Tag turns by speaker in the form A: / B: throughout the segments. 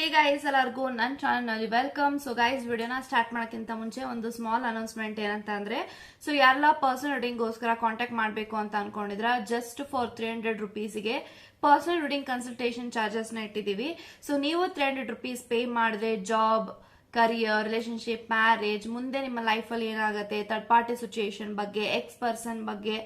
A: Hey guys ಎಲ್ಲರಿಗೂ ನನ್ನ channel welcome. So guys ವಿಡಿಯೋನ ಸ್ಟಾರ್ಟ್ ಮಾಡೋಕ್ಕಿಂತ ಮುಂಚೆ ಒಂದು ಸ್ಮಾಲ್ ಅನೌನ್ಸ್ಮೆಂಟ್ ಏನಂತ ಅಂದ್ರೆ, ಸೊ ಯಾರೆಲ್ಲ ಪರ್ಸನಲ್ ರೀಡಿಂಗ್ಗೋಸ್ಕರ ಕಾಂಟ್ಯಾಕ್ಟ್ ಮಾಡಬೇಕು ಅಂತ ಅನ್ಕೊಂಡಿದ್ರ ಜಸ್ಟ್ ಫಾರ್ 300 ರುಪೀಸ್ಗೆ ಪರ್ಸನಲ್ ರೀಡಿಂಗ್ ಕನ್ಸಲ್ಟೇಷನ್ ಚಾರ್ಜಸ್ ನ ಇಟ್ಟಿದ್ದೀವಿ. ಸೊ ನೀವು 300 ರುಪೀಸ್ ಪೇ ಮಾಡಿದ್ರೆ ಜಾಬ್, ಕರಿಯರ್, ರಿಲೇಶನ್ಶಿಪ್, ಮ್ಯಾರೇಜ್, ಮುಂದೆ ನಿಮ್ಮ ಲೈಫಲ್ಲಿ ಏನಾಗುತ್ತೆ, ಥರ್ಡ್ ಪಾರ್ಟಿ ಸಿಚುಯೇಷನ್ ಬಗ್ಗೆ, ಎಕ್ಸ್ ಪರ್ಸನ್ ಬಗ್ಗೆ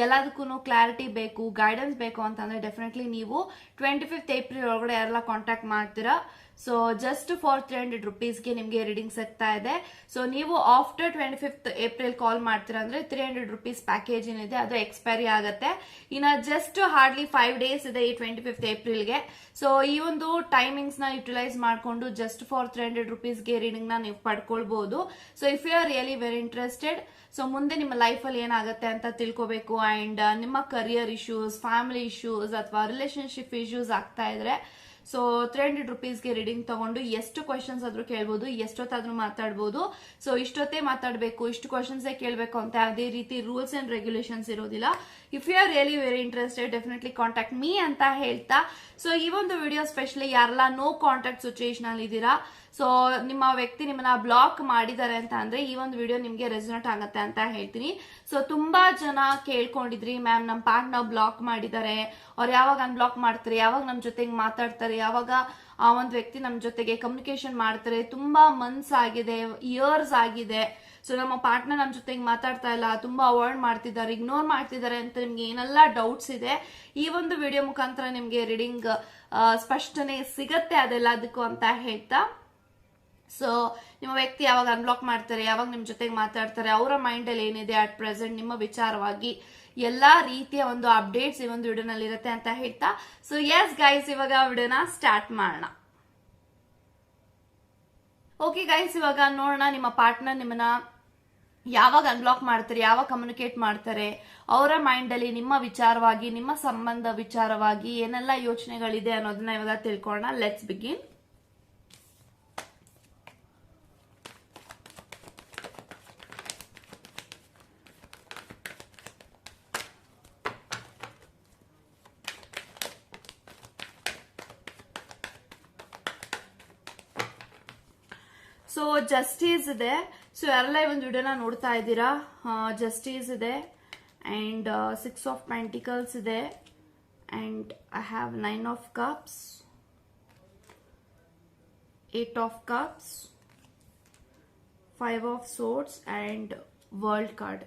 A: ಎಲ್ಲದಕ್ಕೂ ಕ್ಲಾರಿಟಿ ಬೇಕು, ಗೈಡೆನ್ಸ್ ಬೇಕು ಅಂತಂದ್ರೆ ಡೆಫಿನೆಟ್ಲಿ ನೀವು 25th ಏಪ್ರಿಲ್ ಒಳಗಡೆ ಯಾರೆಲ್ಲ ಕಾಂಟ್ಯಾಕ್ಟ್ ಮಾಡ್ತೀರಾ. ಸೊ ಜಸ್ಟ್ ಫಾರ್ 300 ರುಪೀಸ್ಗೆ ನಿಮಗೆ ರೀಡಿಂಗ್ ಸಿಗ್ತಾ ಇದೆ. ಸೊ ನೀವು ಆಫ್ಟರ್ 25th ಏಪ್ರಿಲ್ ಕಾಲ್ ಮಾಡ್ತೀರಾ ಅಂದ್ರೆ 300 ರುಪೀಸ್ ಪ್ಯಾಕೇಜ್ ಏನಿದೆ ಅದು ಎಕ್ಸ್ಪೈರಿ ಆಗುತ್ತೆ. ಇನ್ನ ಜಸ್ಟ್ ಹಾರ್ಡ್ಲಿ 5 ಡೇಸ್ ಇದೆ ಈ 25th ಏಪ್ರಿಲ್ಗೆ. ಸೊ ಈ ಒಂದು ಟೈಮಿಂಗ್ಸ್ ನ ಯುಟಿಲೈಸ್ ಮಾಡಿಕೊಂಡು ಜಸ್ಟ್ ಫಾರ್ 300 ರುಪೀಸ್ಗೆ ರೀಡಿಂಗ್ ನ ನೀವು ಪಡ್ಕೊಳ್ಬಹುದು. So if you are really very interested, so ಮುಂದೆ ನಿಮ್ಮ ಲೈಫ್ ಅಲ್ಲಿ ಏನಾಗುತ್ತೆ ಅಂತ ತಿಳ್ಕೋಬೇಕು ಅಂಡ್ ನಿಮ್ಮ ಕರಿಯರ್ ಇಶ್ಯೂಸ್, ಫ್ಯಾಮಿಲಿ ಇಶ್ಯೂಸ್ ಅಥವಾ ರಿಲೇಶನ್ಶಿಪ್ ಇಶ್ಯೂಸ್ ಆಗ್ತಾ ಇದ್ರೆ, ಸೊ 300 ರುಪೀಸ್ಗೆ ರೀಡಿಂಗ್ ತಗೊಂಡು ಎಷ್ಟು ಕ್ವಶನ್ಸ್ ಆದ್ರೂ ಕೇಳ್ಬೋದು, ಎಷ್ಟೊತ್ತಾದ್ರೂ ಮಾತಾಡ್ಬೋದು. ಸೊ ಇಷ್ಟೊತ್ತೇ ಮಾತಾಡಬೇಕು, ಇಷ್ಟು ಕ್ವಶನ್ಸ್ ಕೇಳಬೇಕು ಅಂತ ಯಾವುದೇ ರೀತಿ ರೂಲ್ಸ್ ಅಂಡ್ ರೆಗ್ಯುಲೇಷನ್ಸ್ ಇರೋದಿಲ್ಲ. If you are really very interested definitely contact me ಅಂತ ಹೇಳ್ತಾ, ಸೊ ಈ ಒಂದು ವಿಡಿಯೋ ಸ್ಪೆಷಲಿ ಯಾರೆಲ್ಲ ನೋ ಕಾಂಟ್ಯಾಕ್ಟ್ ಸಿಚುಯೇಷನ್ ಅಲ್ಲಿ ಇದ್ದೀರಾ, ಸೊ ನಿಮ್ಮ ವ್ಯಕ್ತಿ ನಿಮ್ಮನ್ನ ಬ್ಲಾಕ್ ಮಾಡಿದ್ದಾರೆ ಅಂತ ಅಂದ್ರೆ ಈ ಒಂದು ವಿಡಿಯೋ ನಿಮ್ಗೆ ರೆಸನೇಟ್ ಆಗುತ್ತೆ ಅಂತ ಹೇಳ್ತೀನಿ. ಸೊ ತುಂಬಾ ಜನ ಕೇಳ್ಕೊಂಡಿದ್ರಿ, ಮ್ಯಾಮ್ ನಮ್ಮ ಪಾರ್ಟ್ನರ್ ಬ್ಲಾಕ್ ಮಾಡಿದ್ದಾರೆ, ಅವ್ರು ಯಾವಾಗ ಅನ್ಬ್ಲಾಕ್ ಮಾಡ್ತಾರೆ, ಯಾವಾಗ ನಮ್ ಜೊತೆಗೆ ಮಾತಾಡ್ತಾರೆ, ಯಾವಾಗ ಆ ಒಂದು ವ್ಯಕ್ತಿ ನಮ್ ಜೊತೆಗೆ ಕಮ್ಯುನಿಕೇಶನ್ ಮಾಡ್ತಾರೆ, ತುಂಬಾ ಮಂತ್ಸ್ ಆಗಿದೆ, ಇಯರ್ಸ್ ಆಗಿದೆ, ಸೊ ನಮ್ಮ ಪಾರ್ಟ್ನರ್ ನಮ್ ಜೊತೆಗೆ ಮಾತಾಡ್ತಾ ಇಲ್ಲ, ತುಂಬಾ ಅವಾಯ್ಡ್ ಮಾಡ್ತಿದ್ದಾರೆ, ಇಗ್ನೋರ್ ಮಾಡ್ತಿದ್ದಾರೆ ಅಂತ ನಿಮ್ಗೆ ಏನೆಲ್ಲ ಡೌಟ್ಸ್ ಇದೆ, ಈ ಒಂದು ವಿಡಿಯೋ ಮುಖಾಂತರ ನಿಮ್ಗೆ ರೀಡಿಂಗ್ ಸ್ಪಷ್ಟನೆ ಸಿಗತ್ತೆ ಅದೆಲ್ಲದಕ್ಕೂ ಅಂತ ಹೇಳ್ತಾ, ಸೊ ನಿಮ್ಮ ವ್ಯಕ್ತಿ ಯಾವಾಗ ಅನ್ಬ್ಲಾಕ್ ಮಾಡ್ತಾರೆ, ಯಾವಾಗ ನಿಮ್ ಜೊತೆಗೆ ಮಾತಾಡ್ತಾರೆ, ಅವರ ಮೈಂಡ್ ಅಲ್ಲಿ ಏನಿದೆ ಅಟ್ ಪ್ರೆಸೆಂಟ್ ನಿಮ್ಮ ವಿಚಾರವಾಗಿ ಎಲ್ಲಾ ರೀತಿಯ ಒಂದು ಅಪ್ಡೇಟ್ಸ್ ಈ ಒಂದು ವಿಡಿಯೋನಲ್ಲಿ ಇರುತ್ತೆ ಅಂತ ಹೇಳ್ತಾ, ಸೊ ಎಸ್ ಗೈಸ್ ಇವಾಗ ವಿಡಿಯೋನ ಸ್ಟಾರ್ಟ್ ಮಾಡೋಣ. ಓಕೆ ಗೈಸ್, ಇವಾಗ ನೋಡೋಣ ನಿಮ್ಮ ಪಾರ್ಟ್ನರ್ ನಿಮ್ಮನ್ನ ಯಾವಾಗ ಅನ್ಬ್ಲಾಕ್ ಮಾಡ್ತಾರೆ, ಯಾವಾಗ ಕಮ್ಯುನಿಕೇಟ್ ಮಾಡ್ತಾರೆ, ಅವರ ಮೈಂಡ್ ಅಲ್ಲಿ ನಿಮ್ಮ ವಿಚಾರವಾಗಿ, ನಿಮ್ಮ ಸಂಬಂಧ ವಿಚಾರವಾಗಿ ಏನೆಲ್ಲ ಯೋಚನೆಗಳಿದೆ ಅನ್ನೋದನ್ನ ಇವಾಗ ತಿಳ್ಕೊಳ್ಳೋಣ. Let's begin. ಸೊ ಜಸ್ಟಿಸ್ ಇದೆ. ಸೊ ಯಾರೆಲ್ಲ ಈ ಒಂದು ವಿಡಿಯೋನ ನೋಡ್ತಾ ಇದ್ದೀರಾ, ಜಸ್ಟಿಸ್ ಇದೆ ಅಂಡ್ 6 ಆಫ್ ಪೆಂಟಿಕಲ್ಸ್ ಇದೆ and I have 9 of cups, 8 of cups, 5 of swords and world card.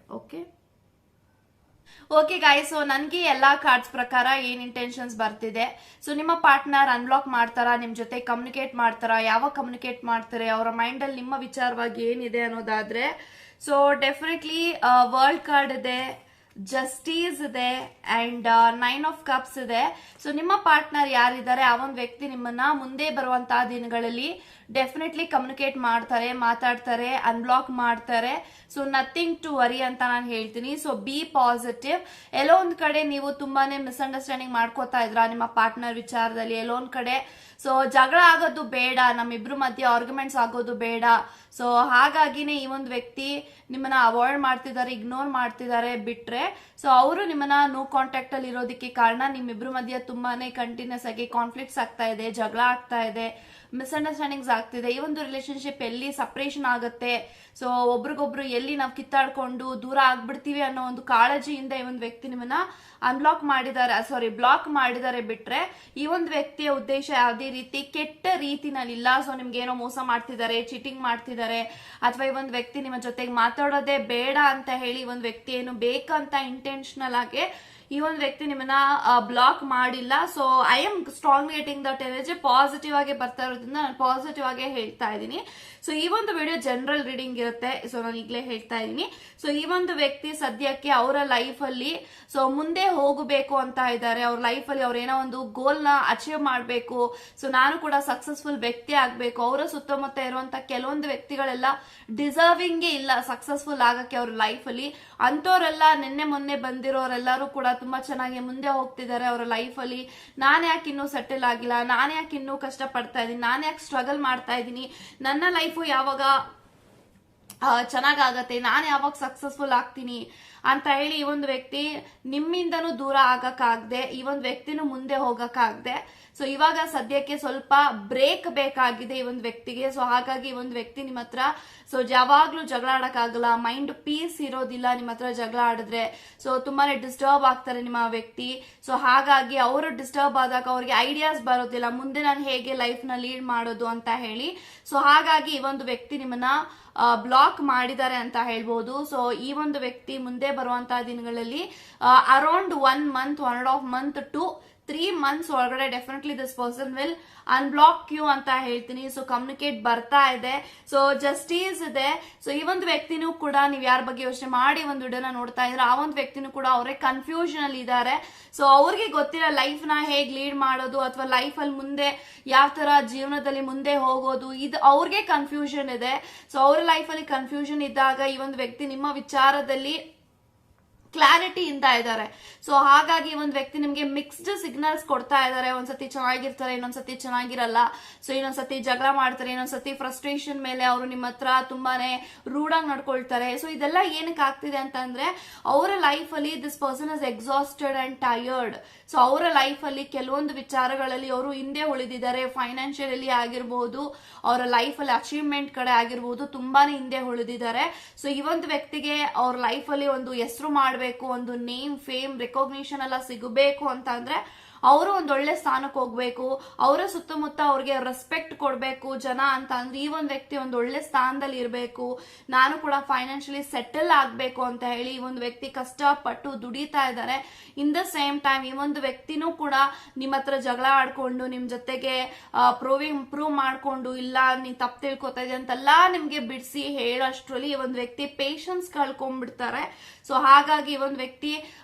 A: Okay guys, so ನನ್ಗೆ ಎಲ್ಲಾ ಕಾರ್ಡ್ಸ್ ಪ್ರಕಾರ ಏನ್ ಇಂಟೆನ್ಷನ್ಸ್ ಬರ್ತಿದೆ, ಸೊ ನಿಮ್ಮ ಪಾರ್ಟ್ನರ್ ಅನ್ಬ್ಲಾಕ್ ಮಾಡ್ತಾರಾ, ನಿಮ್ ಜೊತೆ ಕಮ್ಯುನಿಕೇಟ್ ಮಾಡ್ತಾರಾ, ಯಾವಾಗ ಕಮ್ಯುನಿಕೇಟ್ ಮಾಡ್ತಾರೆ, ಅವರ ಮೈಂಡ್ ಅಲ್ಲಿ ನಿಮ್ಮ ವಿಚಾರವಾಗಿ ಏನಿದೆ ಅನ್ನೋದಾದ್ರೆ, ಸೊ ಡೆಫಿನೆಟ್ಲಿ ವರ್ಲ್ಡ್ ಕಾರ್ಡ್ ಇದೆ, ಜಸ್ಟಿಸ್ ಇದೆ ಅಂಡ್ 9 ಆಫ್ ಕಪ್ಸ್ ಇದೆ. ಸೊ ನಿಮ್ಮ ಪಾರ್ಟ್ನರ್ ಯಾರಿದ್ದಾರೆ ಆ ಒಂದು ವ್ಯಕ್ತಿ ನಿಮ್ಮನ್ನ ಮುಂದೆ ಬರುವಂತಹ ದಿನಗಳಲ್ಲಿ ಡೆಫಿನೆಟ್ಲಿ ಕಮ್ಯುನಿಕೇಟ್ ಮಾಡ್ತಾರೆ, ಮಾತಾಡ್ತಾರೆ, ಅನ್ಬ್ಲಾಕ್ ಮಾಡ್ತಾರೆ. ಸೊ ನಥಿಂಗ್ ಟು ವರಿ ಅಂತ ನಾನು ಹೇಳ್ತೀನಿ. So B positive. ಎಲ್ಲೋ ಒಂದ್ ಕಡೆ ನೀವು ತುಂಬಾನೇ ಮಿಸ್ಅಂಡರ್ಸ್ಟ್ಯಾಂಡಿಂಗ್ ಮಾಡ್ಕೋತಾ ಇದ್ರ ನಿಮ್ಮ ಪಾರ್ಟ್ನರ್ ವಿಚಾರದಲ್ಲಿ, ಎಲ್ಲೋ ಒಂದ್ ಕಡೆ ಸೊ ಜಗಳ ಆಗೋದು ಬೇಡ, ನಮ್ಮಿಬ್ರು ಮಧ್ಯೆ ಆರ್ಗ್ಯುಮೆಂಟ್ಸ್ ಆಗೋದು ಬೇಡ. ಸೊ ಹಾಗಾಗಿನೇ ಈ ಒಂದು ವ್ಯಕ್ತಿ ನಿಮ್ಮನ್ನ ಅವಾಯ್ಡ್ ಮಾಡ್ತಿದ್ದಾರೆ, ಇಗ್ನೋರ್ ಮಾಡ್ತಿದ್ದಾರೆ ಬಿಟ್ರೆ, ಸೊ ಅವರು ನಿಮ್ಮನ್ನ ನೋ ಕಾಂಟ್ಯಾಕ್ಟ್ ಅಲ್ಲಿ ಇರೋದಕ್ಕೆ ಕಾರಣ ನಿಮ್ಮಿಬ್ರು ಮಧ್ಯೆ ತುಂಬಾನೇ ಕಂಟಿನ್ಯೂಸ್ ಆಗಿ ಕಾನ್ಫ್ಲಿಕ್ಟ್ಸ್ ಆಗ್ತಾ ಇದೆ, ಜಗಳ ಆಗ್ತಾ ಇದೆ, ಮಿಸ್ಅಂಡರ್ಸ್ಟ್ಯಾಂಡಿಂಗ್ಸ್ ಆಗ್ತಿದೆ. ಈ ಒಂದು ರಿಲೇಶನ್ಶಿಪ್ ಎಲ್ಲಿ ಸಪರೇಷನ್ ಆಗುತ್ತೆ, ಸೊ ಒಬ್ರಿಗೊಬ್ರು ಎಲ್ಲಿ ನಾವು ಕಿತ್ತಾಡ್ಕೊಂಡು ದೂರ ಆಗ್ಬಿಡ್ತೀವಿ ಅನ್ನೋ ಒಂದು ಕಾಳಜಿಯಿಂದ ಈ ಒಂದು ವ್ಯಕ್ತಿ ನಿಮ್ಮನ್ನ ಅನ್ಬ್ಲಾಕ್ ಮಾಡಿದ್ದಾರೆ, ಬ್ಲಾಕ್ ಮಾಡಿದ್ದಾರೆ ಬಿಟ್ರೆ ಈ ಒಂದು ವ್ಯಕ್ತಿಯ ಉದ್ದೇಶ ಯಾವುದೇ ರೀತಿ ಕೆಟ್ಟ ರೀತಿನಲ್ಲಿಲ್ಲ. ಸೊ ನಿಮ್ಗೆ ಏನೋ ಮೋಸ ಮಾಡ್ತಿದ್ದಾರೆ, ಚೀಟಿಂಗ್ ಮಾಡ್ತಿದ್ದಾರೆ, ಅಥವಾ ಈ ಒಂದು ವ್ಯಕ್ತಿ ನಿಮ್ಮ ಜೊತೆಗೆ ಮಾತಾಡೋದೇ ಬೇಡ ಅಂತ ಹೇಳಿ ಈ ಒಂದು ವ್ಯಕ್ತಿ ಏನು ಬೇಕಂತ ಇಂಟೆನ್ಷನಲ್ ಆಗಿ ಈ ಒಂದು ವ್ಯಕ್ತಿ ನಿಮ್ಮನ್ನ ಬ್ಲಾಕ್ ಮಾಡಿಲ್ಲ. So I am strong getting that energy positive ಆಗಿ ಬರ್ತಾ ಇರೋದ್ರಿಂದ ನಾನು ಪಾಸಿಟಿವ್ ಆಗಿ ಹೇಳ್ತಾ ಇದ್ದೀನಿ. ಸೊ ಈ ಒಂದು ವಿಡಿಯೋ ಜನರಲ್ ರೀಡಿಂಗ್ ಇರುತ್ತೆ, ಸೊ ನಾನು ಈಗಲೇ ಹೇಳ್ತಾ ಇದ್ದೀನಿ. ಸೊ ಈ ಒಂದು ವ್ಯಕ್ತಿ ಸದ್ಯಕ್ಕೆ ಅವರ ಲೈಫ್ ಅಲ್ಲಿ ಸೊ ಮುಂದೆ ಹೋಗಬೇಕು ಅಂತ ಇದ್ದಾರೆ, ಅವ್ರ ಲೈಫ್ ಅಲ್ಲಿ ಅವ್ರ ಏನೋ ಒಂದು ಗೋಲ್ ನ ಅಚೀವ್ ಮಾಡಬೇಕು, ಸೊ ನಾನು ಕೂಡ ಸಕ್ಸಸ್ಫುಲ್ ವ್ಯಕ್ತಿ ಆಗ್ಬೇಕು. ಅವರ ಸುತ್ತಮುತ್ತ ಇರುವಂತ ಕೆಲವೊಂದು ವ್ಯಕ್ತಿಗಳೆಲ್ಲ ಡಿಸರ್ವಿಂಗ್ ಇಲ್ಲ ಸಕ್ಸಸ್ಫುಲ್ ಆಗಕ್ಕೆ ಅವ್ರ ಲೈಫ್ ಅಲ್ಲಿ. ಅಂತವರೆಲ್ಲ ನಿನ್ನೆ ಮೊನ್ನೆ ಬಂದಿರೋರೆಲ್ಲರೂ ಕೂಡ ತುಂಬಾ ಚೆನ್ನಾಗಿ ಮುಂದೆ ಹೋಗ್ತಿದ್ದಾರೆ ಅವರ ಲೈಫ್ ಅಲ್ಲಿ. ನಾನ್ ಯಾಕೆ ಇನ್ನೂ ಸೆಟಲ್ ಆಗಿಲ್ಲ, ನಾನ್ ಯಾಕೆ ಇನ್ನೂ ಕಷ್ಟ ಪಡ್ತಾ ಇದ್ದೀನಿ, ನಾನ್ ಯಾಕೆ ಸ್ಟ್ರಗಲ್ ಮಾಡ್ತಾ ಇದ್ದೀನಿ, ನನ್ನ ಲೈಫು ಯಾವಾಗ ಚೆನ್ನಾಗಾಗತ್ತೆ, ನಾನು ಯಾವಾಗ ಸಕ್ಸಸ್ಫುಲ್ ಆಗ್ತೀನಿ ಅಂತ ಹೇಳಿ ಈ ಒಂದು ವ್ಯಕ್ತಿ ನಿಮ್ಮಿಂದನೂ ದೂರ ಆಗಕ್ಕಾಗದೆ, ಈ ಒಂದು ವ್ಯಕ್ತಿನೂ ಮುಂದೆ ಹೋಗಕ್ಕಾಗದೆ, ಸೊ ಇವಾಗ ಸದ್ಯಕ್ಕೆ ಸ್ವಲ್ಪ ಬ್ರೇಕ್ ಬೇಕಾಗಿದೆ ಈ ಒಂದು ವ್ಯಕ್ತಿಗೆ. ಸೊ ಹಾಗಾಗಿ ಈ ಒಂದು ವ್ಯಕ್ತಿ ನಿಮ್ಮ ಹತ್ರ ಸೊ ಯಾವಾಗ್ಲೂ ಜಗಳ ಆಡಕ್ಕಾಗಲ್ಲ, ಮೈಂಡ್ ಪೀಸ್ ಇರೋದಿಲ್ಲ ನಿಮ್ಮ ಹತ್ರ ಜಗಳ ಆಡಿದ್ರೆ. ಸೊ ತುಂಬಾನೇ ಡಿಸ್ಟರ್ಬ್ ಆಗ್ತಾರೆ ನಿಮ್ಮ ವ್ಯಕ್ತಿ. ಸೊ ಹಾಗಾಗಿ ಅವರು ಡಿಸ್ಟರ್ಬ್ ಆದಾಗ ಅವ್ರಿಗೆ ಐಡಿಯಾಸ್ ಬರೋದಿಲ್ಲ, ಮುಂದೆ ನಾನು ಹೇಗೆ ಲೈಫ್ ನ ಲೀಡ್ ಮಾಡೋದು ಅಂತ ಹೇಳಿ. ಸೊ ಹಾಗಾಗಿ ಈ ಒಂದು ವ್ಯಕ್ತಿ ನಿಮ್ಮನ್ನ ಬ್ಲಾಕ್ ಮಾಡಿದ್ದಾರೆ ಅಂತ ಹೇಳ್ಬೋದು. ಸೊ ಈ ಒಂದು ವ್ಯಕ್ತಿ ಮುಂದೆ ಬರುವಂತಹ ದಿನಗಳಲ್ಲಿ ಅರೌಂಡ್ 1.5 ಮಂತ್ ಟು 3 months ಒಳಗಡೆ definitely this person will unblock you ಅಂತ ಹೇಳ್ತೀನಿ. ಸೊ ಕಮ್ಯುನಿಕೇಟ್ ಬರ್ತಾ ಇದೆ, ಸೊ ಜಸ್ಟಿಸ್ ಇದೆ. ಸೊ ಈ ಒಂದು ವ್ಯಕ್ತಿನೂ ಕೂಡ ನೀವು ಯಾರ ಬಗ್ಗೆ ಯೋಚನೆ ಮಾಡಿ ಒಂದು ವಿಡಿಯೋನ ನೋಡ್ತಾ ಇದ್ರೆ ಆ ಒಂದು ವ್ಯಕ್ತಿನೂ ಕೂಡ ಅವರೇ ಕನ್ಫ್ಯೂಷನ್ ಅಲ್ಲಿ ಇದ್ದಾರೆ. ಸೊ ಅವ್ರಿಗೆ ಗೊತ್ತಿಲ್ಲ ಲೈಫ್ ನ ಹೇಗ್ ಲೀಡ್ ಮಾಡೋದು ಅಥವಾ ಲೈಫ್ ಅಲ್ಲಿ ಮುಂದೆ ಯಾವ ತರ ಜೀವನದಲ್ಲಿ ಮುಂದೆ ಹೋಗೋದು, ಇದು ಅವ್ರಿಗೆ ಕನ್ಫ್ಯೂಷನ್ ಇದೆ. ಸೊ ಅವ್ರ ಲೈಫ್ ಅಲ್ಲಿ ಕನ್ಫ್ಯೂಷನ್ ಇದ್ದಾಗ ಈ ಒಂದು ವ್ಯಕ್ತಿ ನಿಮ್ಮ ವಿಚಾರದಲ್ಲಿ ಕ್ಲಾರಿಟಿ ಇಂದ ಇದ್ದಾರೆ. ಸೊ ಹಾಗಾಗಿ ಒಂದು ವ್ಯಕ್ತಿ ನಿಮ್ಗೆ ಮಿಕ್ಸ್ಡ್ ಸಿಗ್ನಲ್ಸ್ ಕೊಡ್ತಾ ಇದ್ದಾರೆ. ಒಂದ್ಸತಿ ಚೆನ್ನಾಗಿರ್ತಾರೆ, ಇನ್ನೊಂದ್ಸತಿ ಚೆನ್ನಾಗಿರಲ್ಲ. ಸೊ ಇನ್ನೊಂದ್ಸತಿ ಜಗಳ ಮಾಡ್ತಾರೆ, ಇನ್ನೊಂದ್ಸತಿ ಫ್ರಸ್ಟ್ರೇಷನ್ ಮೇಲೆ ಅವರು ನಿಮ್ಮ ಹತ್ರ ತುಂಬಾನೇ ರೂಢಾಗಿ ನಡ್ಕೊಳ್ತಾರೆ. ಸೊ ಇದೆಲ್ಲ ಏನಕ್ಕೆ ಆಗ್ತಿದೆ ಅಂತಂದ್ರೆ ಅವರ ಲೈಫ್ ಅಲ್ಲಿ this person is exhausted and tired. So ಅವರ ಲೈಫ್ ಅಲ್ಲಿ ಕೆಲವೊಂದು ವಿಚಾರಗಳಲ್ಲಿ ಅವರು ಹಿಂದೆ ಉಳಿದಿದ್ದಾರೆ. ಫೈನಾನ್ಷಿಯಲಿ ಆಗಿರ್ಬೋದು, ಅವರ ಲೈಫ್ ಅಲ್ಲಿ ಅಚೀವ್ಮೆಂಟ್ ಕಡೆ ಆಗಿರ್ಬೋದು, ತುಂಬಾನೇ ಹಿಂದೆ ಉಳಿದಿದ್ದಾರೆ. ಸೊ ಈ ಒಂದು ವ್ಯಕ್ತಿಗೆ ಅವ್ರ ಲೈಫ್ ಅಲ್ಲಿ ಒಂದು ಹೆಸರು ಮಾಡಬೇಕು, ಒಂದು ನೇಮ್ ಫೇಮ್ ರೆಕಾಗ್ನಿಷನ್ ಎಲ್ಲ ಸಿಗಬೇಕು ಅಂತ ಅಂದ್ರೆ ಅವರು ಒಂದ್ ಒಳ್ಳೆ ಸ್ಥಾನಕ್ಕೆ ಹೋಗ್ಬೇಕು, ಅವರ ಸುತ್ತಮುತ್ತ ಅವ್ರಿಗೆ ರೆಸ್ಪೆಕ್ಟ್ ಕೊಡ್ಬೇಕು ಜನ ಅಂತ ಅಂದ್ರೆ ಈ ಒಂದು ವ್ಯಕ್ತಿ ಒಂದು ಒಳ್ಳೆ ಸ್ಥಾನದಲ್ಲಿ ಇರಬೇಕು, ನಾನು ಕೂಡ ಫೈನಾನ್ಷಿಯಲಿ ಸೆಟಲ್ ಆಗ್ಬೇಕು ಅಂತ ಹೇಳಿ ಈ ಒಂದು ವ್ಯಕ್ತಿ ಕಷ್ಟಪಟ್ಟು ದುಡಿತಾ ಇದ್ದಾರೆ. ಇನ್ ದ ಸೇಮ್ ಟೈಮ್ ಈ ಒಂದು ವ್ಯಕ್ತಿನೂ ಕೂಡ ನಿಮ್ಮ ಹತ್ರ ಜಗಳ ಆಡ್ಕೊಂಡು ನಿಮ್ ಜೊತೆಗೆ ಪ್ರೂವ್ ಮಾಡ್ಕೊಂಡು ಇಲ್ಲ ನೀನ್ ತಪ್ಪು ತಿಳ್ಕೊತಾ ಇದೆ ಅಂತೆಲ್ಲ ನಿಮ್ಗೆ ಬಿಡಿಸಿ ಹೇಳೋಷ್ಟ್ರಲ್ಲಿ ಈ ಒಂದು ವ್ಯಕ್ತಿ ಪೇಷನ್ಸ್ ಕಳ್ಕೊಂಡ್ಬಿಡ್ತಾರೆ. ಸೊ ಹಾಗಾಗಿ ಈ ಒಂದು ವ್ಯಕ್ತಿ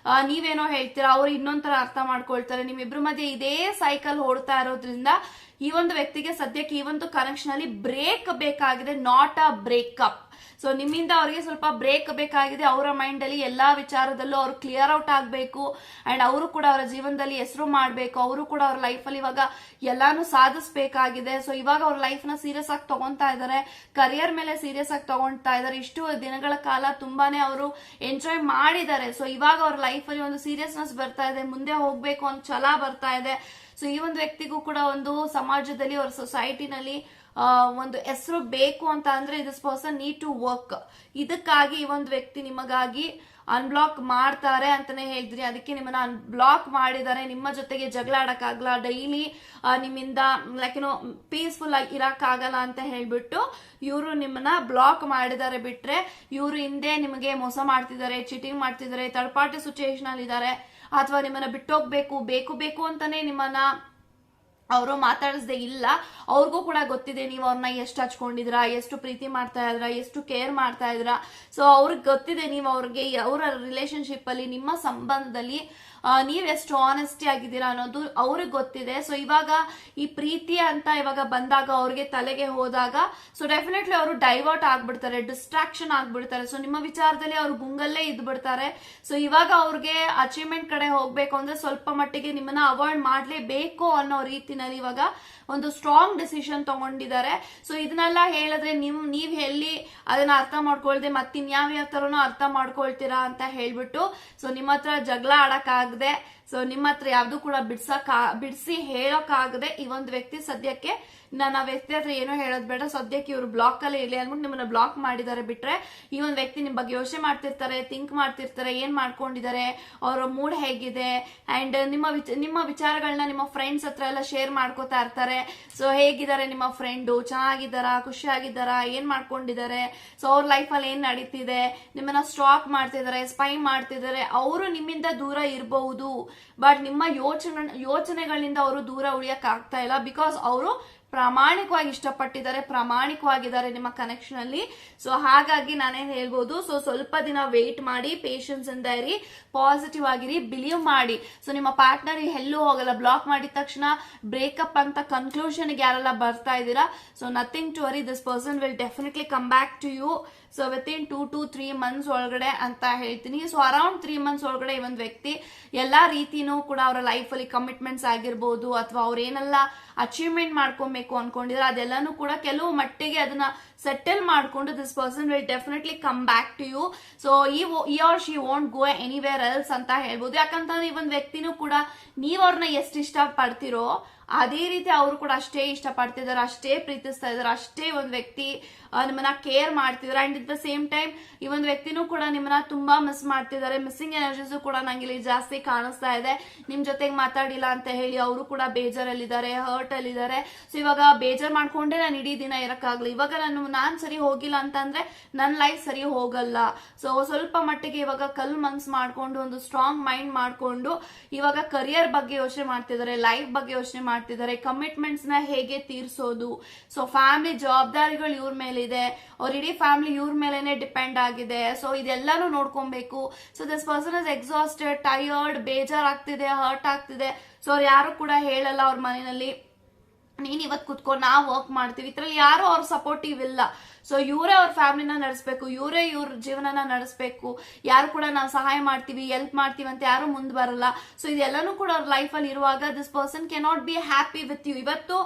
A: ನೀವೇನೋ ಹೇಳ್ತೀರಾ, ಅವ್ರು ಇನ್ನೊಂಥರ ಅರ್ಥ ಮಾಡ್ಕೊಳ್ತಾರೆ. ನಿಮ್ಮಿಬ್ರ ಮಧ್ಯೆ ಇದೇ ಸೈಕಲ್ ಓಡ್ತಾ ಇರೋದ್ರಿಂದ ಈ ಒಂದು ವ್ಯಕ್ತಿಗೆ ಸದ್ಯಕ್ಕೆ ಈ ಒಂದು ಕನೆಕ್ಷನ್ ಅಲ್ಲಿ ಬ್ರೇಕ್ ಬೇಕಾಗಿದೆ, ನಾಟ್ ಅ ಬ್ರೇಕಪ್. ಸೊ ನಿಮ್ಮಿಂದ ಅವ್ರಿಗೆ ಸ್ವಲ್ಪ ಬ್ರೇಕ್ ಬೇಕಾಗಿದೆ. ಅವರ ಮೈಂಡ್ ಅಲ್ಲಿ ಎಲ್ಲಾ ವಿಚಾರದಲ್ಲೂ ಅವ್ರು ಕ್ಲಿಯರ್ ಔಟ್ ಆಗ್ಬೇಕು ಅಂಡ್ ಅವರು ಕೂಡ ಅವರ ಜೀವನದಲ್ಲಿ ಹೆಸರು ಮಾಡ್ಬೇಕು. ಅವರು ಕೂಡ ಅವ್ರ ಲೈಫ್ ಅಲ್ಲಿ ಇವಾಗ ಎಲ್ಲಾನು ಸಾಧಿಸಬೇಕಾಗಿದೆ. ಸೊ ಇವಾಗ ಅವ್ರ ಲೈಫ್ ನ ಸೀರಿಯಸ್ ಆಗಿ ತಗೊಂತಾ ಇದಾರೆ, ಕರಿಯರ್ ಮೇಲೆ ಸೀರಿಯಸ್ ಆಗಿ ತಗೊಂತಾ ಇದಾರೆ. ಇಷ್ಟು ದಿನಗಳ ಕಾಲ ತುಂಬಾನೇ ಅವರು ಎಂಜಾಯ್ ಮಾಡಿದ್ದಾರೆ. ಸೊ ಇವಾಗ ಅವ್ರ ಲೈಫ್ ಅಲ್ಲಿ ಒಂದು ಸೀರಿಯಸ್ನೆಸ್ ಬರ್ತಾ ಇದೆ, ಮುಂದೆ ಹೋಗ್ಬೇಕು ಅಂತ ಛಲ ಬರ್ತಾ ಇದೆ. ಸೊ ಈ ಒಂದು ವ್ಯಕ್ತಿಗೂ ಕೂಡ ಒಂದು ಸಮಾಜದಲ್ಲಿ ಅವ್ರ ಸೊಸೈಟಿನಲ್ಲಿ ಒಂದು ಹೆಸರು ಬೇಕು ಅಂತ ಅಂದ್ರೆ this person need to work. ಇದಕ್ಕಾಗಿ ಈ ಒಂದು ವ್ಯಕ್ತಿ ನಿಮಗಾಗಿ ಅನ್ಬ್ಲಾಕ್ ಮಾಡ್ತಾರೆ ಅಂತಾನೆ ಹೇಳಿದ್ರಿ. ಅದಕ್ಕೆ ನಿಮ್ಮನ್ನ ಅನ್ಬ್ಲಾಕ್ ಮಾಡಿದ್ದಾರೆ. ನಿಮ್ಮ ಜೊತೆಗೆ ಜಗಳ ಆಡಕ್ಕಾಗಲ್ಲ, ಡೈಲಿ ನಿಮ್ಮಿಂದ ಲೈಕ್ ಏನೋ ಪೀಸ್ಫುಲ್ ಆಗಿ ಇರಕ್ಕಾಗಲ್ಲ ಅಂತ ಹೇಳ್ಬಿಟ್ಟು ಇವರು ನಿಮ್ಮನ್ನ ಬ್ಲಾಕ್ ಮಾಡಿದ್ದಾರೆ. ಬಿಟ್ರೆ ಇವರು ಹಿಂದೆ ನಿಮಗೆ ಮೋಸ ಮಾಡ್ತಿದ್ದಾರೆ, ಚೀಟಿಂಗ್ ಮಾಡ್ತಿದ್ದಾರೆ, ಥರ್ಡ್ ಪಾರ್ಟಿ ಸಿಚುಯೇಷನ್ ಅಲ್ಲಿ ಇದ್ದಾರೆ, ಅಥವಾ ನಿಮ್ಮನ್ನ ಬಿಟ್ಟೋಗ್ಬೇಕು ಬೇಕು ಅಂತಾನೆ ನಿಮ್ಮನ್ನ ಅವರು ಮಾತಾಡಿಸದೆ ಇಲ್ಲ. ಅವ್ರಿಗೂ ಕೂಡ ಗೊತ್ತಿದೆ ನೀವು ಅವ್ರನ್ನ ಎಷ್ಟು ಹಚ್ಕೊಂಡಿದ್ರ, ಎಷ್ಟು ಪ್ರೀತಿ ಮಾಡ್ತಾ ಇದ್ರ, ಎಷ್ಟು ಕೇರ್ ಮಾಡ್ತಾ ಇದ್ರ. ಸೊ ಅವ್ರಿಗೆ ಗೊತ್ತಿದೆ ನೀವು ಅವ್ರಿಗೆ ಅವರ ರಿಲೇಶನ್ಶಿಪ್ ಅಲ್ಲಿ ನಿಮ್ಮ ಸಂಬಂಧದಲ್ಲಿ ನೀವೆಷ್ಟು ಆನೆಸ್ಟಿ ಆಗಿದ್ದೀರಾ ಅನ್ನೋದು ಅವ್ರಿಗೆ ಗೊತ್ತಿದೆ. ಸೊ ಇವಾಗ ಈ ಪ್ರೀತಿ ಅಂತ ಇವಾಗ ಬಂದಾಗ ಅವ್ರಿಗೆ ತಲೆಗೆ ಹೋದಾಗ ಸೊ ಡೆಫಿನೆಟ್ಲಿ ಅವರು ಡೈವರ್ಟ್ ಆಗ್ಬಿಡ್ತಾರೆ, ಡಿಸ್ಟ್ರಾಕ್ಷನ್ ಆಗ್ಬಿಡ್ತಾರೆ. ಸೊ ನಿಮ್ಮ ವಿಚಾರದಲ್ಲಿ ಅವ್ರು ಗುಂಗಲ್ಲೇ ಇದ್ ಬಿಡ್ತಾರೆ. ಸೊ ಇವಾಗ ಅವ್ರಿಗೆ ಅಚೀವ್ಮೆಂಟ್ ಕಡೆ ಹೋಗ್ಬೇಕು ಅಂದ್ರೆ ಸ್ವಲ್ಪ ಮಟ್ಟಿಗೆ ನಿಮ್ಮನ್ನ ಅವಾಯ್ಡ್ ಮಾಡ್ಲೇಬೇಕು ಅನ್ನೋ ರೀತಿನಲ್ಲಿ ಇವಾಗ ಒಂದು ಸ್ಟ್ರಾಂಗ್ ಡಿಸಿಷನ್ ತಗೊಂಡಿದ್ದಾರೆ. ಸೊ ಇದನ್ನೆಲ್ಲ ಹೇಳಿದ್ರೆ ನೀವ್ ಎಲ್ಲಿ ಅದನ್ನ ಅರ್ಥ ಮಾಡ್ಕೊಳ್ದೆ ಮತ್ತಿನ್ಯಾವ್ಯಾವ ತರನು ಅರ್ಥ ಮಾಡ್ಕೊಳ್ತೀರಾ ಅಂತ ಹೇಳ್ಬಿಟ್ಟು ಸೊ ನಿಮ್ಮ ಹತ್ರ ಜಗಳ ಆಡಕ್ಕಾಗದೆ, ಸೊ ನಿಮ್ಮ ಹತ್ರ ಯಾವ್ದು ಕೂಡ ಬಿಡಿಸಿ ಹೇಳೋಕ್ಕಾಗದೆ ಈ ಒಂದು ವ್ಯಕ್ತಿ ಸದ್ಯಕ್ಕೆ ನಾನು ಆ ವ್ಯಕ್ತಿ ಹತ್ರ ಏನೋ ಹೇಳೋದ್ ಬೇಡ, ಸದ್ಯಕ್ಕೆ ಇವರು ಬ್ಲಾಕ್ ಅಲ್ಲಿ ಇರ್ಲಿ ಅನ್ಬಿಟ್ಟು ನಿಮ್ಮನ್ನ ಬ್ಲಾಕ್ ಮಾಡಿದ್ದಾರೆ. ಬಿಟ್ರೆ ಈ ಒಂದು ವ್ಯಕ್ತಿ ನಿಮ್ ಬಗ್ಗೆ ಯೋಚನೆ ಮಾಡ್ತಿರ್ತಾರೆ, ಥಿಂಕ್ ಮಾಡ್ತಿರ್ತಾರೆ, ಏನ್ ಮಾಡ್ಕೊಂಡಿದ್ದಾರೆ, ಅವರ ಮೂಡ್ ಹೇಗಿದೆ ಅಂಡ್ ನಿಮ್ಮ ವಿಚಾರಗಳನ್ನ ನಿಮ್ಮ ಫ್ರೆಂಡ್ಸ್ ಹತ್ರ ಎಲ್ಲ ಶೇರ್ ಮಾಡ್ಕೋತಾ ಇರ್ತಾರೆ. ಸೊ ಹೇಗಿದ್ದಾರೆ ನಿಮ್ಮ ಫ್ರೆಂಡು, ಚೆನ್ನಾಗಿದ್ದಾರಾ, ಖುಷಿಯಾಗಿದ್ದಾರಾ, ಏನ್ ಮಾಡ್ಕೊಂಡಿದ್ದಾರೆ, ಸೊ ಅವ್ರ ಲೈಫ್ ಅಲ್ಲಿ ಏನ್ ನಡೀತಿದೆ, ನಿಮ್ಮನ್ನ ಸ್ಟಾಕ್ ಮಾಡ್ತಿದ್ದಾರೆ, ಸ್ಪೈ ಮಾಡ್ತಿದ್ದಾರೆ. ಅವರು ನಿಮ್ಮಿಂದ ದೂರ ಇರಬಹುದು, ಬಟ್ ನಿಮ್ಮ ಯೋಚನೆಗಳಿಂದ ಅವರು ದೂರ ಉಳಿಯಕ್ ಆಗ್ತಾ ಇಲ್ಲ. ಬಿಕಾಸ್ ಅವರು ಪ್ರಾಮಾಣಿಕವಾಗಿ ಇಷ್ಟಪಟ್ಟಿದ್ದಾರೆ, ಪ್ರಾಮಾಣಿಕವಾಗಿದ್ದಾರೆ ನಿಮ್ಮ ಕನೆಕ್ಷನ್ ಅಲ್ಲಿ. ಸೊ ಹಾಗಾಗಿ ನಾನೇನ್ ಹೇಳ್ಬೋದು, ಸೊ ಸ್ವಲ್ಪ ದಿನ ವೇಟ್ ಮಾಡಿ, ಪೇಷನ್ಸ್ ಇಂದ ಇರಿ, ಪಾಸಿಟಿವ್ ಆಗಿರಿ, ಬಿಲೀವ್ ಮಾಡಿ. ಸೊ ನಿಮ್ಮ ಪಾರ್ಟ್ನರ್ ಎಲ್ಲೂ ಹೋಗಲ್ಲ. ಬ್ಲಾಕ್ ಮಾಡಿದ ತಕ್ಷಣ ಬ್ರೇಕಪ್ ಅಂತ ಕನ್ಕ್ಲೂಷನ್ ಯಾರೆಲ್ಲ ಬರ್ತಾ ಇದ್ದೀರಾ, so nothing to worry, this person will definitely come back to you. So within 2 to 3 months ಒಳಗಡೆ ಅಂತ ಹೇಳ್ತೀನಿ. ಸೊ ಅರೌಂಡ್ 3 months ಒಳಗಡೆ ಈ ಒಂದು ವ್ಯಕ್ತಿ ಎಲ್ಲಾ ರೀತಿನೂ ಕೂಡ ಅವರ ಲೈಫ್ ಅಲ್ಲಿ ಕಮಿಟ್ಮೆಂಟ್ಸ್ ಆಗಿರ್ಬೋದು ಅಥವಾ ಅವ್ರೇನೆಲ್ಲ ಅಚೀವ್ಮೆಂಟ್ ಮಾಡ್ಕೊಬೇಕು ಅನ್ಕೊಂಡಿದ್ರೆ ಅದೆಲ್ಲಾನು ಕೂಡ ಕೆಲವು ಮಟ್ಟಿಗೆ ಅದನ್ನ ಸೆಟಲ್ ಮಾಡ್ಕೊಂಡು this person will definitely come back to you. So he or she won't go anywhere else ಅಂತ ಹೇಳ್ಬೋದು. ಯಾಕಂತಂದ್ರೆ ಈ ಒಂದು ವ್ಯಕ್ತಿನೂ ಕೂಡ ನೀವ್ ಅವ್ರನ್ನ ಎಷ್ಟು ಇಷ್ಟ ಪಡ್ತಿರೋ ಅದೇ ರೀತಿ ಅವರು ಕೂಡ ಅಷ್ಟೇ ಇಷ್ಟ ಪಡ್ತಿದಾರೆ, ಅಷ್ಟೇ ಪ್ರೀತಿಸ್ತಾ ಇದಾರೆ, ಅಷ್ಟೇ ಒಂದ್ ವ್ಯಕ್ತಿ ನಿಮ್ಮನ್ನ ಕೇರ್ ಮಾಡ್ತಿದಾರೆ. And it the same time ಈ ಒಂದು ವ್ಯಕ್ತಿನೂ ಕೂಡ ನಿಮ್ಮನ್ನ ತುಂಬಾ ಮಿಸ್ ಮಾಡ್ತಿದ್ದಾರೆ. ಮಿಸ್ಸಿಂಗ್ ಎನರ್ಜೀಸು ಕೂಡ ನಂಗೆ ಇಲ್ಲಿ ಜಾಸ್ತಿ ಕಾಣಿಸ್ತಾ ಇದೆ. ನಿಮ್ ಜೊತೆಗೆ ಮಾತಾಡಿಲ್ಲ ಅಂತ ಹೇಳಿ ಅವರು ಕೂಡ ಬೇಜಾರಲ್ಲಿದ್ದಾರೆ, ಹರ್ಟ್ ಅಲ್ಲಿದ್ದಾರೆ. ಸೊ ಇವಾಗ ಬೇಜಾರ್ ಮಾಡ್ಕೊಂಡೆ ನಾನು ಇಡೀ ದಿನ ಇರಕ್ಕಾಗ್ಲಿ, ಇವಾಗ ನಾನ್ ಸರಿ ಹೋಗಿಲ್ಲ ಅಂತಂದ್ರೆ ನನ್ನ ಲೈಫ್ ಸರಿ ಹೋಗಲ್ಲ. ಸೊ ಸ್ವಲ್ಪ ಮಟ್ಟಿಗೆ ಇವಾಗ ಕಲ್ ಮನ್ಸ್ ಮಾಡ್ಕೊಂಡು ಒಂದು ಸ್ಟ್ರಾಂಗ್ ಮೈಂಡ್ ಮಾಡ್ಕೊಂಡು ಇವಾಗ ಕರಿಯರ್ ಬಗ್ಗೆ ಯೋಚನೆ ಮಾಡ್ತಿದ್ದಾರೆ, ಲೈಫ್ ಬಗ್ಗೆ ಯೋಚನೆ ಮಾಡ್ತಿದ್ದಾರೆ, ಕಮಿಟ್ಮೆಂಟ್ಸ್ ನ ಹೇಗೆ ತೀರ್ಸೋದು. ಸೊ ಫ್ಯಾಮಿಲಿ ಜವಾಬ್ದಾರಿಗಳು ಇವ್ರ ಮೇಲೆ ಇದೆ, ಅವ್ರ ಇಡೀ ಫ್ಯಾಮಿಲಿ ಇವ್ರ ಮೇಲೆನೆ ಡಿಪೆಂಡ್ ಆಗಿದೆ. ಸೊ ಇದೆಲ್ಲಾನು ನೋಡ್ಕೊಬೇಕು. So this person is exhausted, tired, ಬೇಜಾರಾಗ್ತಿದೆ, ಹರ್ಟ್ ಆಗ್ತಿದೆ. ಸೊ ಅವ್ರು ಯಾರು ಕೂಡ ಹೇಳಲ್ಲ ಅವ್ರ ಮನೆಯಲ್ಲಿ ನೀನ್ ಇವತ್ ಕುತ್ಕೊಂಡು ನಾವ್ ವರ್ಕ್ ಮಾಡ್ತೀವಿ, ಇದ್ರಲ್ಲಿ ಯಾರು ಅವ್ರ ಸಪೋರ್ಟಿವ್ ಇಲ್ಲ. ಸೊ ಇವರೇ ಅವ್ರ ಫ್ಯಾಮಿಲಿನ ನಡೆಸಬೇಕು, ಇವರೇ ಇವ್ರ ಜೀವನನ ನಡೆಸಬೇಕು. ಯಾರು ಕೂಡ ನಾವು ಸಹಾಯ ಮಾಡ್ತೀವಿ, ಹೆಲ್ಪ್ ಮಾಡ್ತೀವಿ ಅಂತ ಯಾರು ಮುಂದ್ ಬರಲ್ಲ. ಸೊ ಇದೆಲ್ಲಾನು ಕೂಡ ಅವ್ರ ಲೈಫ್ ಅಲ್ಲಿ ಇರುವಾಗ this person cannot be happy with you. ಇವತ್ತು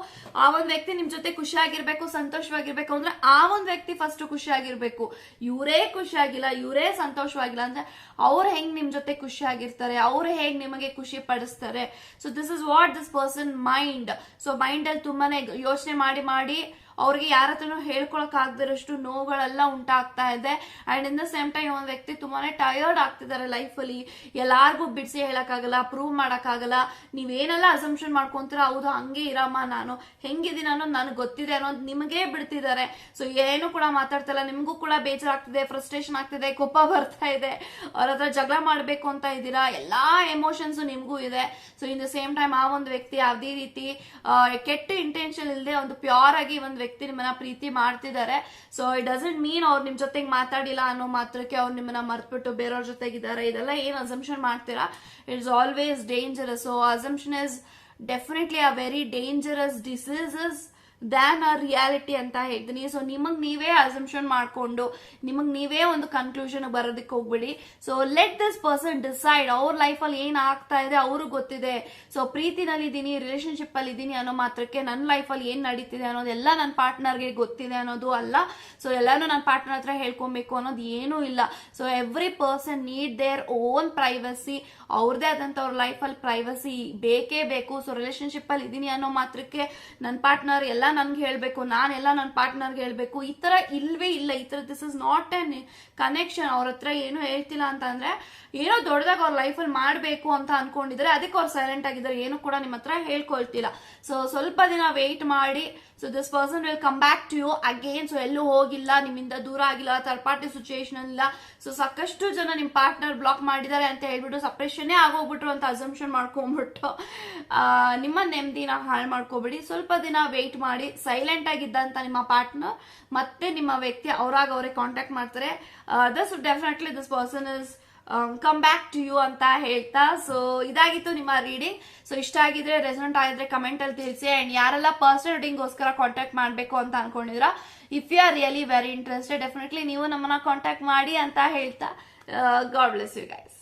A: ಆ ಒಂದ್ ವ್ಯಕ್ತಿ ನಿಮ್ ಜೊತೆ ಖುಷಿಯಾಗಿರ್ಬೇಕು, ಸಂತೋಷವಾಗಿರ್ಬೇಕು ಅಂದ್ರೆ ಆ ಒಂದ್ ವ್ಯಕ್ತಿ ಫಸ್ಟ್ ಖುಷಿಯಾಗಿರ್ಬೇಕು. ಇವರೇ ಖುಷಿಯಾಗಿಲ್ಲ, ಇವರೇ ಸಂತೋಷವಾಗಿಲ್ಲ ಅಂದ್ರೆ ಅವ್ರು ಹೆಂಗ್ ನಿಮ್ ಜೊತೆ ಖುಷಿಯಾಗಿರ್ತಾರೆ, ಅವ್ರು ಹೇಗ್ ನಿಮಗೆ ಖುಷಿ ಪಡಿಸ್ತಾರೆ. So this is what this person mind. So mind ಅಲ್ಲಿ ತುಂಬಾನೇ ಯೋಚನೆ ಮಾಡಿ ಅವ್ರಿಗೆ ಯಾರ ಹತ್ರನೂ ಹೇಳ್ಕೊಳಕ್ ಆಗದಿರೋಷ್ಟು ನೋವುಗಳೆಲ್ಲ ಉಂಟಾಗ್ತಾ ಇದೆ. And in the same time ಒಂದ್ ವ್ಯಕ್ತಿ ತುಂಬಾನೇ ಟಯರ್ಡ್ ಆಗ್ತಿದ್ದಾರೆ ಲೈಫ್ ಅಲ್ಲಿ. ಎಲ್ಲಾರ್ಗು ಬಿಡಿಸಿ ಹೇಳಕ್ಕಾಗಲ್ಲ, ಪ್ರೂವ್ ಮಾಡಕ್ಕಾಗಲ್ಲ. ನೀವೇನೆಲ್ಲ ಅಸಂಪ್ಷನ್ ಮಾಡ್ಕೊಂತೀರ, ಹೌದು ಹಂಗೆ ಇರಮ್ಮ, ನಾನು ಹೆಂಗಿದೀನಿ ಅನ್ನೋದು ನನಗೆ ಗೊತ್ತಿದೆ ಅನ್ನೋದು ನಿಮಗೇ ಬಿಡ್ತಿದ್ದಾರೆ. ಸೊ ಏನು ಕೂಡ ಮಾತಾಡ್ತಲ್ಲ, ನಿಮ್ಗೂ ಕೂಡ ಬೇಜಾರಾಗ್ತಿದೆ, ಫ್ರಸ್ಟ್ರೇಷನ್ ಆಗ್ತಿದೆ, ಕೋಪ ಬರ್ತಾ ಇದೆ, ಅವ್ರ ಹತ್ರ ಜಗಳ ಮಾಡ್ಬೇಕು ಅಂತ ಇದ್ದೀರಾ, ಎಲ್ಲಾ ಎಮೋಷನ್ಸ್ ನಿಮ್ಗೂ ಇದೆ. So in the same time ಆ ಒಂದು ವ್ಯಕ್ತಿ ಯಾವುದೇ ರೀತಿ ಕೆಟ್ಟ ಇಂಟೆನ್ಷನ್ ಇಲ್ಲದೆ ಒಂದು ಪ್ಯೂರ್ ಆಗಿ ಒಂದು ವ್ಯಕ್ತಿ ನಿಮ್ಮನ್ನ ಪ್ರೀತಿ ಮಾಡ್ತಿದ್ದಾರೆ. ಸೊ ಇಟ್ ಡಸಂಟ್ ಮೀನ್ ಅವ್ರು ನಿಮ್ ಜೊತೆಗೆ ಮಾತಾಡಿಲ್ಲ ಅನ್ನೋ ಮಾತ್ರಕ್ಕೆ ಅವ್ರು ನಿಮ್ಮನ್ನ ಮರ್ತ್ಬಿಟ್ಟು ಬೇರೆಯವ್ರ ಜೊತೆಗಿದ್ದಾರೆ. ಇದೆಲ್ಲ ಏನ್ ಅಸಂಪ್ಷನ್ ಮಾಡ್ತೀರಾ, it's always dangerous. So assumption is definitely a very dangerous diseases than a reality ಅಂತ ಹೇಳ್ತೀನಿ. ಸೊ ನಿಮಗ್ ನೀವೇ ಅಸಂಪ್ಷನ್ ಮಾಡ್ಕೊಂಡು ನಿಮಗ್ ನೀವೇ ಒಂದು ಕನ್ಕ್ಲೂಷನ್ ಬರೋದಕ್ಕೆ ಹೋಗ್ಬಿಡಿ. So let this person decide. ಅವ್ರ ಲೈಫ್ ಅಲ್ಲಿ ಏನ್ ಆಗ್ತಾ ಇದೆ ಅವ್ರಿಗೆ ಗೊತ್ತಿದೆ. ಸೊ ಪ್ರೀತಿನಲ್ಲಿ ಇದೀನಿ, ರಿಲೇಶನ್ಶಿಪ್ ಅಲ್ಲಿ ಇದೀನಿ ಅನ್ನೋ ಮಾತ್ರಕ್ಕೆ ನನ್ನ ಲೈಫ್ ಅಲ್ಲಿ ಏನ್ ನಡೀತಿದೆ ಅನ್ನೋದೆಲ್ಲ ನನ್ನ ಪಾರ್ಟ್ನರ್ಗೆ ಗೊತ್ತಿದೆ ಅನ್ನೋದು ಅಲ್ಲ. ಸೊ ಎಲ್ಲಾನು ನನ್ನ ಪಾರ್ಟ್ನರ್ ಹತ್ರ ಹೇಳ್ಕೊಬೇಕು ಅನ್ನೋದು ಏನೂ ಇಲ್ಲ. So every person need their own privacy. ಅವ್ರದೇ ಆದಂತ ಅವ್ರ ಲೈಫ್ ಅಲ್ಲಿ ಪ್ರೈವಸಿ ಬೇಕೇ ಬೇಕು. ಸೊ ರಿಲೇಶನ್ಶಿಪ್ ಅಲ್ಲಿ ಇದೀನಿ ಅನ್ನೋ ಮಾತ್ರಕ್ಕೆ ನನ್ನ ಪಾರ್ಟ್ನರ್ ಎಲ್ಲ ನನ್ಗೆ ಹೇಳ್ಬೇಕು, ನಾನೆಲ್ಲ ನನ್ನ ಪಾರ್ಟ್ನರ್ಗೆ ಹೇಳ್ಬೇಕು, ಈ ತರ ಇಲ್ವೇ ಇಲ್ಲ. ಈ ತರ this is not an connection. ಅವ್ರ ಹತ್ರ ಏನು ಹೇಳ್ತಿಲ್ಲ ಅಂತ ಅಂದ್ರೆ ಏನೋ ದೊಡ್ಡದಾಗ ಅವ್ರ ಲೈಫ್ ಅಲ್ಲಿ ಮಾಡ್ಬೇಕು ಅಂತ ಅನ್ಕೊಂಡಿದ್ರೆ ಅದಕ್ಕೆ ಅವ್ರು ಸೈಲೆಂಟ್ ಆಗಿದ್ದಾರೆ, ಏನು ಕೂಡ ನಿಮ್ಮ ಹತ್ರ ಹೇಳ್ಕೊಳ್ತಿಲ್ಲ. ಸೊ ಸ್ವಲ್ಪ ದಿನ ವೇಟ್ ಮಾಡಿ. So this person will come back to you again. So ಎಲ್ಲೂ ಹೋಗಿಲ್ಲ, ನಿಮ್ಮಿಂದ ದೂರ ಆಗಿಲ್ಲ, ಥರ್ಡ್ ಪಾರ್ಟಿ ಸಿಚುಯೇಷನ್ ಇಲ್ಲ. ಸೊ ಸಾಕಷ್ಟು ಜನ ನಿಮ್ ಪಾರ್ಟ್ನರ್ ಬ್ಲಾಕ್ ಮಾಡಿದ್ದಾರೆ ಅಂತ ಹೇಳ್ಬಿಟ್ಟು ಸಪ್ರೇಷನ್ ಆಗೋಗ್ಬಿಟ್ರು ಅಂತ ಅಸಂಪ್ಷನ್ ಮಾಡ್ಕೊಂಡ್ಬಿಟ್ಟು ನಿಮ್ಮ ನೆಮ್ಮದಿನ ಹಾಳು ಮಾಡ್ಕೋಬಿಡಿ. ಸ್ವಲ್ಪ ದಿನ ವೇಟ್ ಮಾಡಿ. ಸೈಲೆಂಟ್ ಆಗಿದ್ದಂತ ನಿಮ್ಮ ಪಾರ್ಟ್ನರ್ ಮತ್ತೆ ನಿಮ್ಮ ವ್ಯಕ್ತಿ ಅವರಾಗ ಅವರೇ ಕಾಂಟ್ಯಾಕ್ಟ್ ಮಾಡ್ತಾರೆ. This definitely this person is come back to you ಅಂತ ಹೇಳ್ತಾ. ಸೊ ಇದಾಗಿತ್ತು ನಿಮ್ಮ ರೀಡಿಂಗ್. ಸೊ ಇಷ್ಟ ಆಗಿದ್ರೆ, ರೆಸನೆಂಟ್ ಆಗಿದ್ರೆ ಕಮೆಂಟ್ ಅಲ್ಲಿ ತಿಳಿಸಿ. ಅಂಡ್ ಯಾರೆಲ್ಲ ಪರ್ಸನಲ್ ರೀಡಿಂಗ್ ಗೋಸ್ಕರ ಕಾಂಟ್ಯಾಕ್ಟ್ ಮಾಡ್ಬೇಕು ಅಂತ ಅನ್ಕೊಂಡಿದ್ರ, if you are really very interested definitely ನೀವು ನಮ್ಮನ್ನ ಕಾಂಟ್ಯಾಕ್ಟ್ ಮಾಡಿ ಅಂತ ಹೇಳ್ತಾ ಗಾಡ್ ಬ್ಲೆಸ್ ಯು ಗೈಸ್.